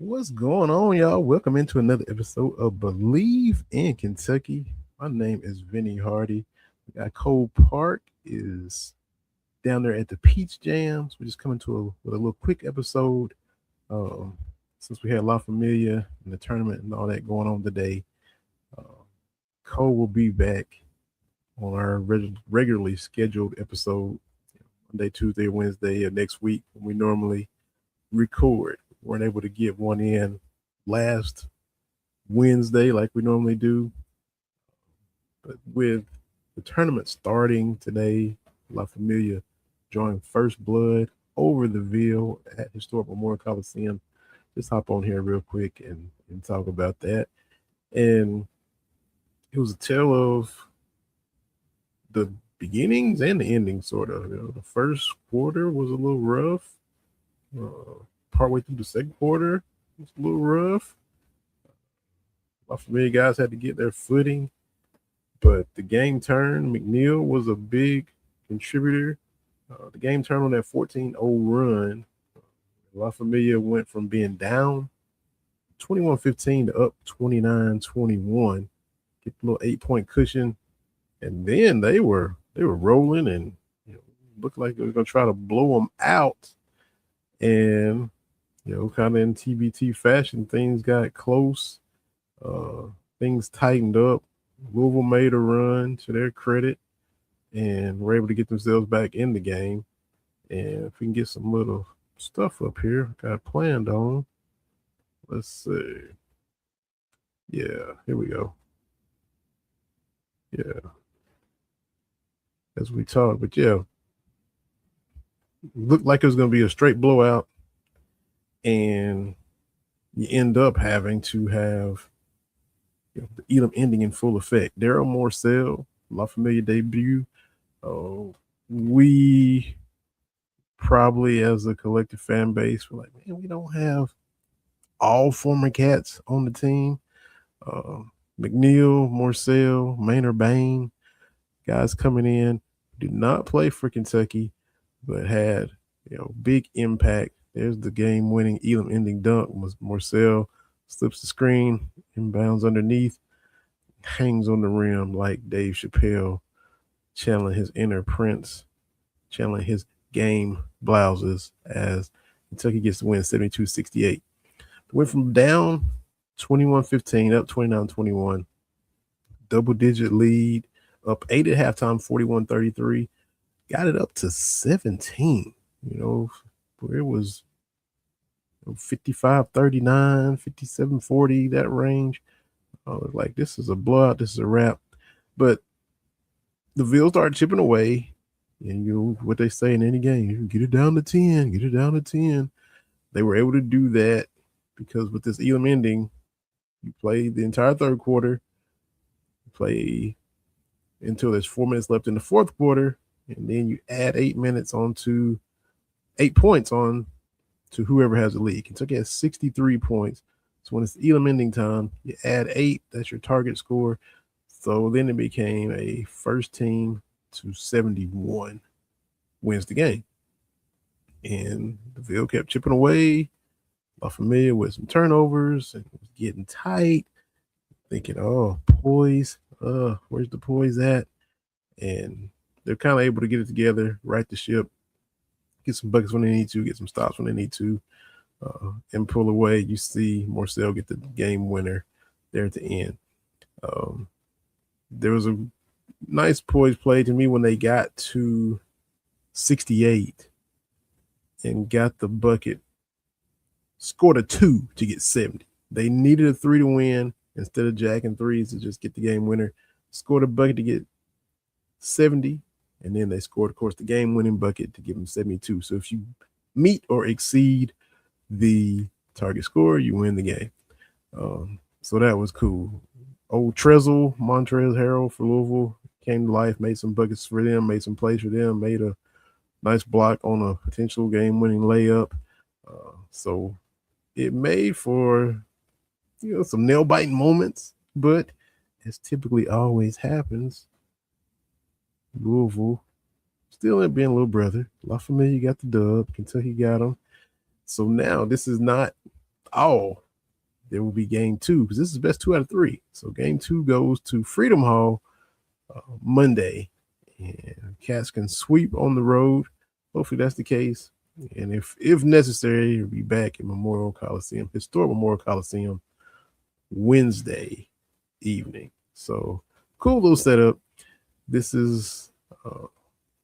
What's going on, y'all? Welcome into another episode of Believe in Kentucky. My name is Vinny Hardy. We got Cole Park is down there at the Peach Jams. We're just coming to with a little quick episode. Um, since we had La Familia and the tournament and all that going on today, uh, Cole will be back on our regularly scheduled episode Monday, Tuesday, Wednesday of next week when we normally record. Weren't able to get one in last Wednesday like we normally do. But with the tournament starting today, La Familia joined First Blood over the Ville at Historic Memorial Coliseum. Just hop on here real quick and talk about that. And it was a tale of the beginnings and the endings, sort of. The first quarter was a little rough. Partway through the second quarter, it was a little rough. My familiar guys had to get their footing, but the game turned. McNeil was a big contributor. The game turned on that 14-0 run. La Familia went from being down 21-15 to up 29-21. Get a little 8-point cushion, and then they were rolling and looked like they were going to try to blow them out. And kind of in TBT fashion, things got close. Things tightened up. Louisville made a run to their credit and were able to get themselves back in the game. And if we can get some little stuff up here, got planned on. Let's see. Yeah, here we go. Yeah. As we talk, but yeah, looked like it was going to be a straight blowout. And you end up having to have the Elam ending in full effect. Daryl Morcell, La Familia debut. We probably, as a collective fan base, were like, man, we don't have all former Cats on the team. McNeil, Morcell, Maynard Bain, guys coming in, did not play for Kentucky, but had big impact. There's the game-winning Elam-ending dunk. Morcell slips the screen, inbounds underneath, hangs on the rim like Dave Chappelle, channeling his inner Prince, channeling his game blouses as Kentucky gets the win 72-68. Went from down 21-15 up 29-21. Double-digit lead, up 8 at halftime, 41-33. Got it up to 17, where it was 55-39, 57-40, that range. Like, this is a blowout, this is a wrap. But the Ville started chipping away, and what they say in any game, you get it down to 10, get it down to 10. They were able to do that because with this Elam ending, you play the entire third quarter, you play until there's 4 minutes left in the fourth quarter, and then you add 8 minutes onto 8 points on to whoever has the lead. Kentucky has 63 points. So when it's Elam ending time, you add 8, that's your target score. So then it became a first team to 71 wins the game. And the Ville kept chipping away. La Familia with some turnovers and it was getting tight. Thinking, poise, where's the poise at? And they're kind of able to get it together, right the ship, get some buckets when they need to, get some stops when they need to, and pull away. You see Morcell get the game winner there at the end. There was a nice poise play to me when they got to 68. and got the bucket. Scored a 2 to get 70. They needed a 3 to win instead of jacking threes to just get the game winner. Scored a bucket to get 70, and then they scored, of course, the game-winning bucket to give them 72. So if you meet or exceed the target score, you win the game. So that was cool. Old Trezor, Montrezl Harrell for Louisville, came to life, made some buckets for them, made some plays for them, made a nice block on a potential game-winning layup. So it made for some nail-biting moments, but as typically always happens, Louisville still ended up being a little brother. La Familia got the dub. Kentucky got them. So now this is not all. There will be game 2 because this is best 2 out of 3. So game 2 goes to Freedom Hall Monday. And Cats can sweep on the road. Hopefully that's the case. And if necessary, you'll be back in historic Memorial Coliseum, Wednesday evening. So cool little setup. This is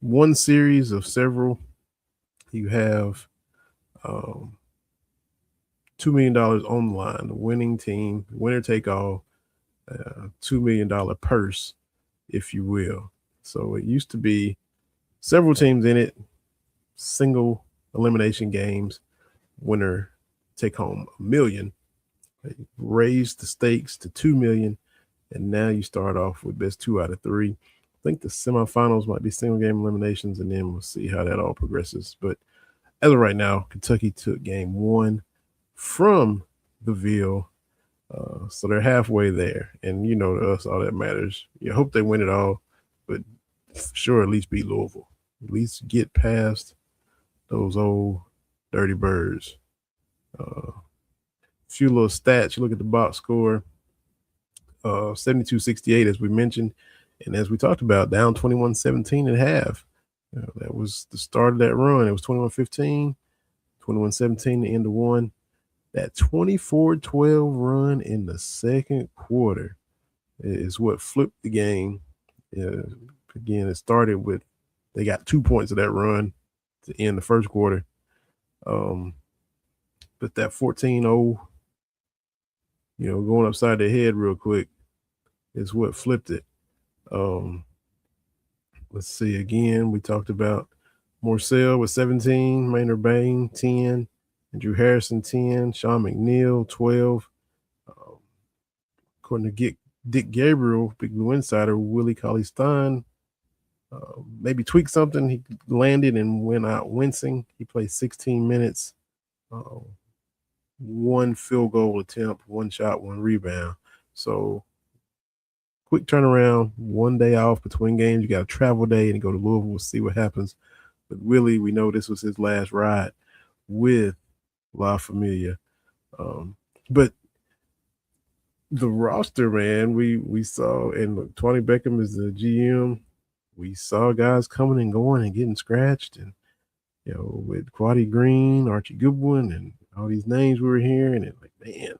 one series of several. You have $2 million on the line. The winning team, winner take all, $2 million purse, if you will. So it used to be several teams in it, single elimination games, winner take home $1 million. They raised the stakes to $2 million, and now you start off with best 2 out of 3. I think the semifinals might be single game eliminations, and then we'll see how that all progresses. But as of right now, Kentucky took game 1 from the Ville. So they're halfway there. And to us, all that matters. You hope they win it all, but for sure at least beat Louisville. At least get past those old dirty birds. A few little stats. You look at the box score, 72-68, as we mentioned. And as we talked about, down 21-17 at half. That was the start of that run. It was 21-15, 21-17, the end of one. That 24-12 run in the second quarter is what flipped the game. Again, it started with they got 2 points of that run to end the first quarter. But that 14-0, going upside their head real quick is what flipped it. Let's see again. We talked about Morcell with 17, Maynard Bain 10, Andrew Harrison 10, Sean McNeil 12. According to Dick Gabriel, Big Blue Insider, Willie Cauley-Stein maybe tweaked something. He landed and went out wincing. He played 16 minutes, 1 field goal attempt, 1 shot, 1 rebound. So quick turnaround, 1 day off between games. You got a travel day and go to Louisville. We'll see what happens. But Willie, we know this was his last ride with La Familia. But the roster, man, we saw, and look, Tony Beckham is the GM. We saw guys coming and going and getting scratched, and with Quaddy Green, Archie Goodwin, and all these names we were hearing, and man,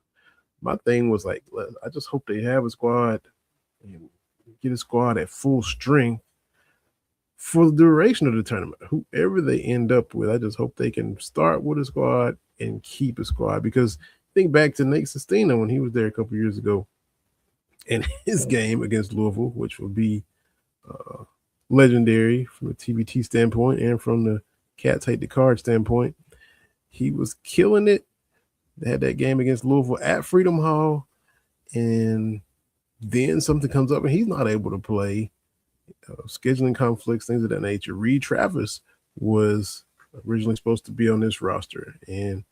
my thing was I just hope they have a squad and get a squad at full strength for the duration of the tournament. Whoever they end up with, I just hope they can start with a squad and keep a squad, because think back to Nate Sestina when he was there a couple years ago, and his game against Louisville, which will be legendary from a TBT standpoint and from the Cats Hate the Card standpoint. He was killing it. They had that game against Louisville at Freedom Hall, and then something comes up and he's not able to play. Scheduling conflicts, things of that nature. Reed Travis was originally supposed to be on this roster, and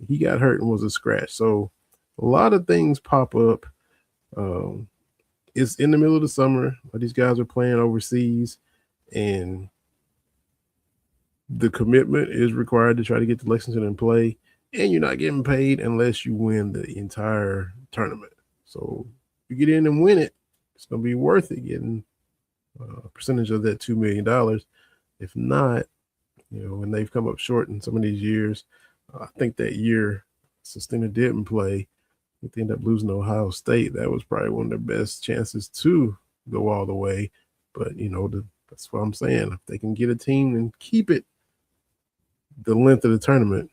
he got hurt and was a scratch. So a lot of things pop up. It's in the middle of the summer. These guys are playing overseas, and the commitment is required to try to get to Lexington and play, and you're not getting paid unless you win the entire tournament. So if you get in and win it, it's going to be worth it getting a percentage of that $2 million. If not, when they've come up short in some of these years, I think that year Sestina didn't play. If they end up losing to Ohio State, that was probably one of their best chances to go all the way. But, that's what I'm saying. If they can get a team and keep it, the length of the tournament,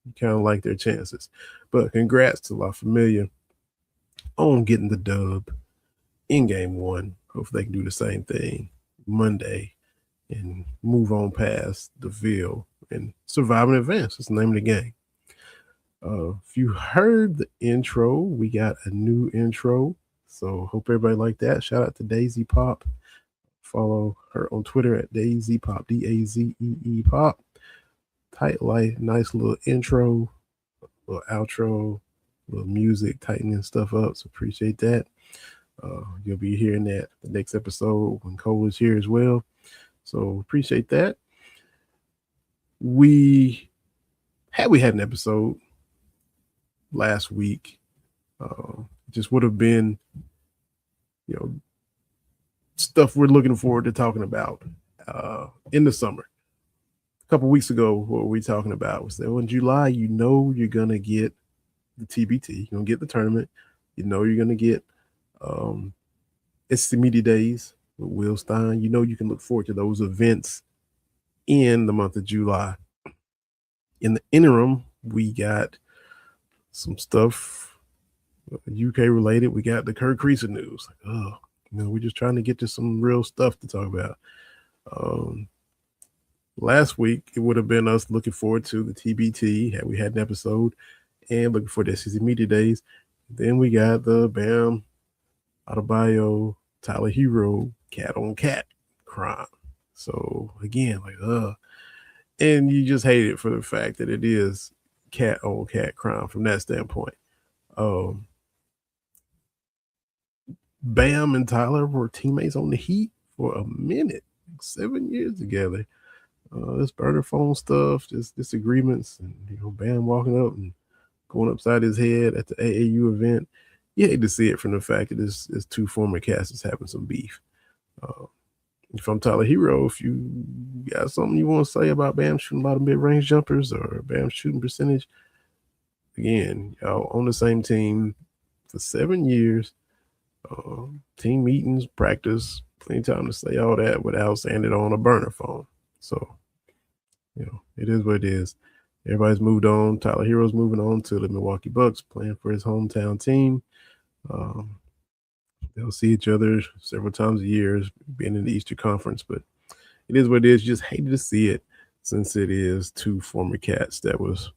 you kind of like their chances. But congrats to La Familia on getting the dub in game one. Hopefully they can do the same thing Monday and move on past the Ville and survive and advance. That's the name of the game. If you heard the intro, we got a new intro. So hope everybody liked that. Shout out to Daisy Pop. Follow her on Twitter at Daisy Pop, DAZEE Pop. Tight, light, nice little intro, little outro, little music, tightening stuff up. So appreciate that. You'll be hearing that the next episode when Cole is here as well. So appreciate that. We had an episode last week, just would have been, stuff we're looking forward to talking about in the summer. A couple weeks ago, what were we talking about? Was that in July, you're gonna get the TBT, you're gonna get the tournament, you're gonna get it's the media days with Will Stein. You can look forward to those events in the month of July. In the interim, we got some stuff UK related. We got the Kirk Creaser news. We're just trying to get to some real stuff to talk about. Last week, it would have been us looking forward to the TBT. We had an episode and looking for the SEC Media Days. Then we got the Bam Adebayo, Tyler Hero, cat on cat crime. So again, and you just hate it for the fact that it is cat on cat crime from that standpoint. Bam and Tyler were teammates on the Heat for a minute, 7 years together. This burner phone stuff, just disagreements, and Bam walking up and going upside his head at the AAU event. You hate to see it from the fact that it's two former casters having some beef. If I'm Tyler Hero, if you got something you want to say about Bam shooting a lot of mid-range jumpers or Bam shooting percentage, again, y'all on the same team for 7 years, team meetings, practice, plenty of time to say all that without saying it on a burner phone. So, it is what it is. Everybody's moved on. Tyler Hero's moving on to the Milwaukee Bucks, playing for his hometown team. They'll see each other several times a year, being in the Eastern Conference, but it is what it is. You just hated to see it since it is two former cats that was,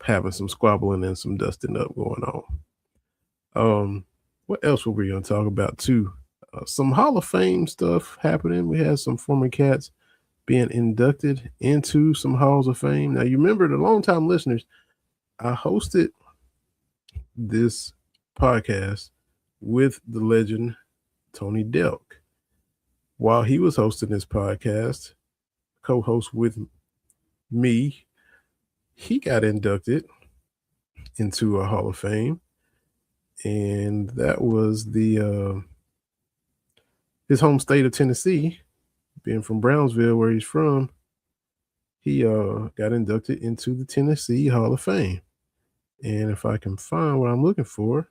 having some squabbling and some dusting up going on. What else were we going to talk about too? Some Hall of Fame stuff happening. We had some former cats being inducted into some halls of fame. Now, you remember, the longtime listeners, I hosted this podcast with the legend Tony Delk. While he was hosting this podcast, co-host with me, he got inducted into a Hall of Fame, and that was his home state of Tennessee. Being from Brownsville, where he's from, he got inducted into the Tennessee Hall of Fame. And if I can find what I'm looking for,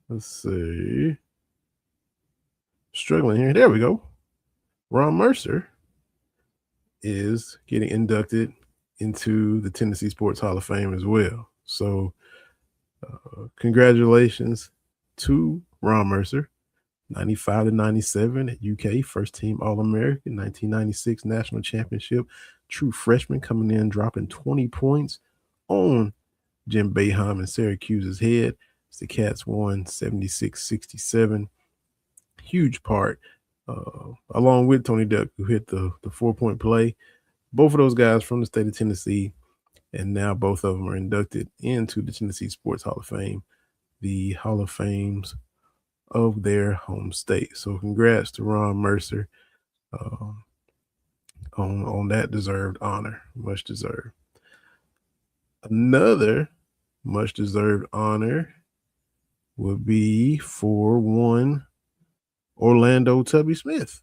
let's see. Struggling here. There we go. Ron Mercer is getting inducted into the Tennessee Sports Hall of Fame as well. So congratulations to Ron Mercer. 95 to 97 at UK, first team All-American, 1996 National Championship, true freshman coming in, dropping 20 points on Jim Boeheim and Syracuse's head. The Cats won 76-67. Huge part, along with Tony Duck, who hit the 4-point play. Both of those guys from the state of Tennessee, and now both of them are inducted into the Tennessee Sports Hall of Fame, the Hall of Fames of their home state. So congrats to Ron Mercer on that deserved honor. Much deserved. Another much deserved honor would be for one Orlando Tubby Smith,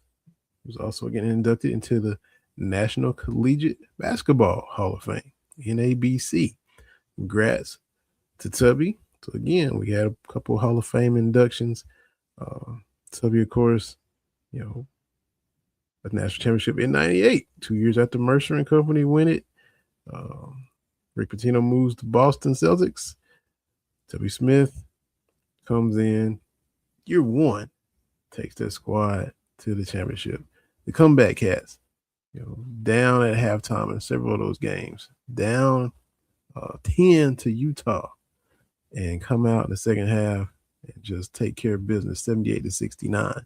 who's also getting inducted into the National Collegiate Basketball Hall of Fame, NABC. Congrats to Tubby. So again, we had a couple of Hall of Fame inductions. Tubby, of course, a national championship in '98, 2 years after Mercer and Company win it. Rick Pitino moves to Boston Celtics. Tubby Smith comes in year one, takes that squad to the championship. The comeback cats, down at halftime in several of those games, down 10 to Utah, and come out in the second half and just take care of business, 78-69.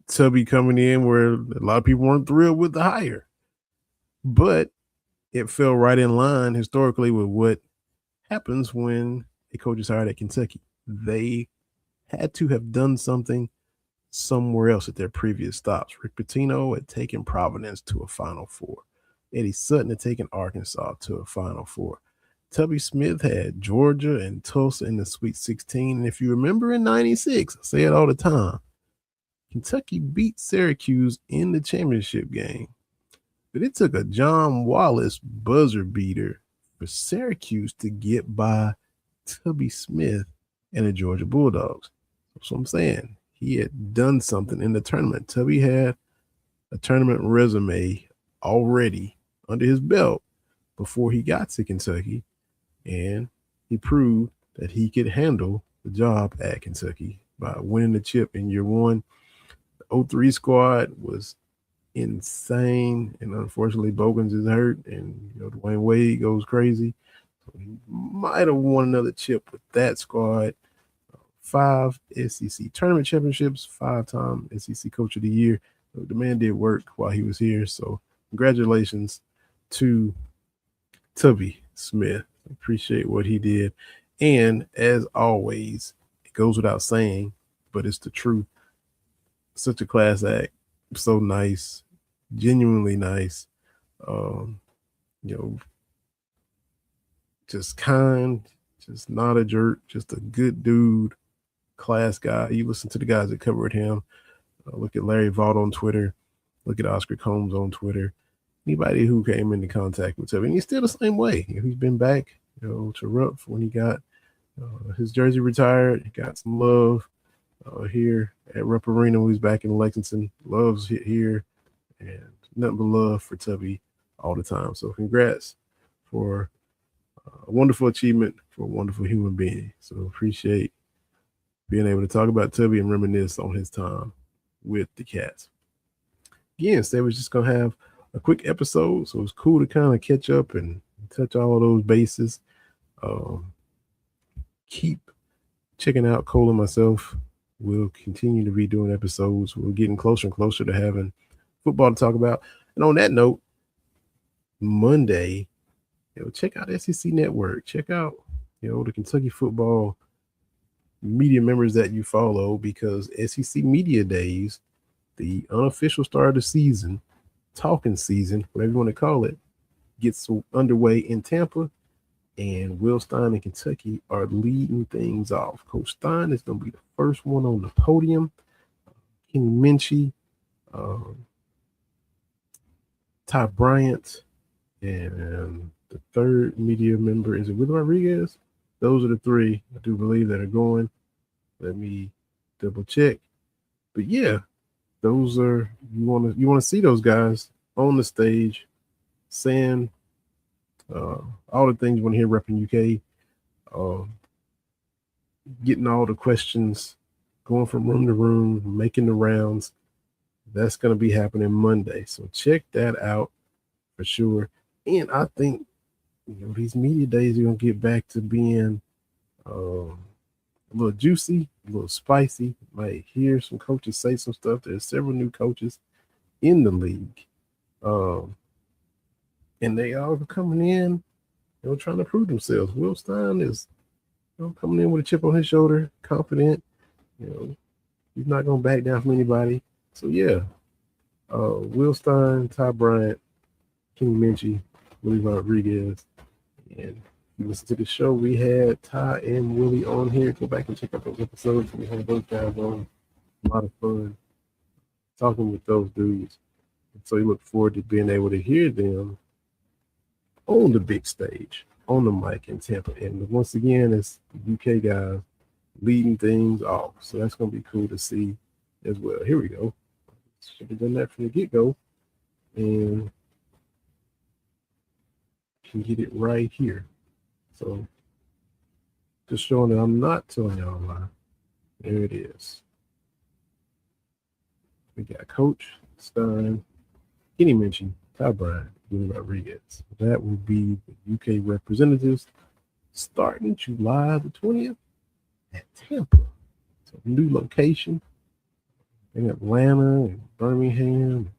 Tubby coming in where a lot of people weren't thrilled with the hire, but it fell right in line historically with what happens when a coach is hired at Kentucky. They had to have done something somewhere else at their previous stops. Rick Pitino had taken Providence to a Final Four. Eddie Sutton had taken Arkansas to a Final Four. Tubby Smith had Georgia and Tulsa in the Sweet 16. And if you remember in '96, I say it all the time, Kentucky beat Syracuse in the championship game. But it took a John Wallace buzzer beater for Syracuse to get by Tubby Smith and the Georgia Bulldogs. That's what I'm saying. He had done something in the tournament. Tubby had a tournament resume already under his belt before he got to Kentucky, and he proved that he could handle the job at Kentucky by winning the chip in year one. The 03 squad was insane, and unfortunately Bogans is hurt, and Dwayne Wade goes crazy. So he might have won another chip with that squad. 5 SEC tournament championships, 5-time SEC Coach of the Year. The man did work while he was here, so congratulations to Tubby Smith. Appreciate what he did. And as always, it goes without saying, but it's the truth. Such a class act. So nice, genuinely nice. Just kind, just not a jerk, just a good dude, class guy. You listen to the guys that covered him. Look at Larry Vaught on Twitter. Look at Oscar Combs on Twitter. Anybody who came into contact with him, and he's still the same way. He's been back, to Rupp when he got his jersey retired. He got some love here at Rupp Arena when he's back in Lexington. Loves it here, and nothing but love for Tubby all the time. So congrats for a wonderful achievement for a wonderful human being. So appreciate being able to talk about Tubby and reminisce on his time with the Cats. Again, State was just going to have a quick episode, so it was cool to kind of catch up and touch all of those bases. Keep checking out Cole and myself. We'll continue to be doing episodes. We're getting closer and closer to having football to talk about. And on that note, Monday, check out SEC Network. Check out, the Kentucky football media members that you follow, because SEC Media Days, the unofficial start of the season, talking season, whatever you want to call it, gets underway in Tampa, and Will Stein and Kentucky are leading things off. Coach Stein is going to be the first one on the podium. Kenny Minchie, Ty Bryant, and the third media member, is it Willie Rodriguez? Those are the three, I do believe, that are going. Let me double check. But yeah, those are, you want to see those guys on the stage saying all the things you want to hear repping UK, getting all the questions, going from room to room, making the rounds. That's going to be happening Monday. So check that out for sure. And I think, these media days are going to get back to being a little juicy, a little spicy. Might hear some coaches say some stuff. There's several new coaches in the league. And they all are coming in, trying to prove themselves. Will Stein is coming in with a chip on his shoulder, confident. He's not going to back down from anybody. So, yeah, Will Stein, Ty Bryant, Kenny Minchie, Willie Rodriguez. And if you listen to the show, we had Ty and Willie on here. Go back and check out those episodes. We had those guys on. A lot of fun talking with those dudes. And so you look forward to being able to hear them on the big stage, on the mic in Tampa. And once again, it's the UK guys leading things off. So that's going to be cool to see as well. Here we go. Should have done that from the get-go. And can get it right here. So just showing that I'm not telling y'all a lie. There it is. We got Coach Stein, Kenny Minchie, Ty Bryant, Willie Rodriguez. That will be the UK representatives starting July the 20th at Tampa. So new location in Atlanta and Birmingham,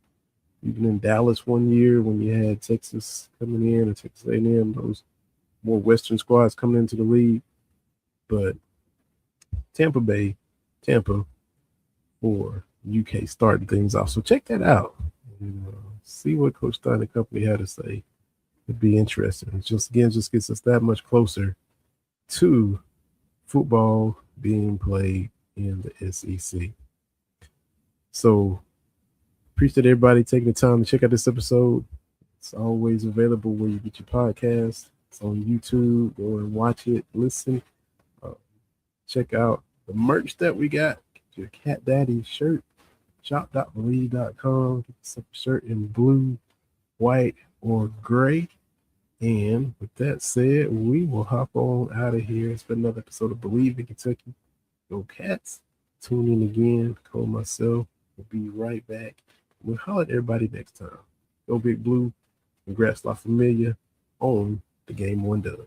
even in Dallas one year when you had Texas coming in and Texas A&M, those more Western squads coming into the league. But Tampa Bay, Tampa for UK starting things off. So check that out. And, see what Coach Stein and company had to say. It'd be interesting. It just gets us that much closer to football being played in the SEC. So appreciate everybody taking the time to check out this episode. It's always available where you get your podcast. It's on YouTube. Go and watch it, listen. Check out the merch that we got. Get your Cat Daddy shirt. Shop.believe.com. Get yourself a shirt in blue, white, or gray. And with that said, we will hop on out of here. It's been another episode of Believe in Kentucky. Go Cats. Tune in again. Call myself. We'll be right back. We'll holler at everybody next time. Go Big Blue. Congrats, La Familia, on the Game 1 dub.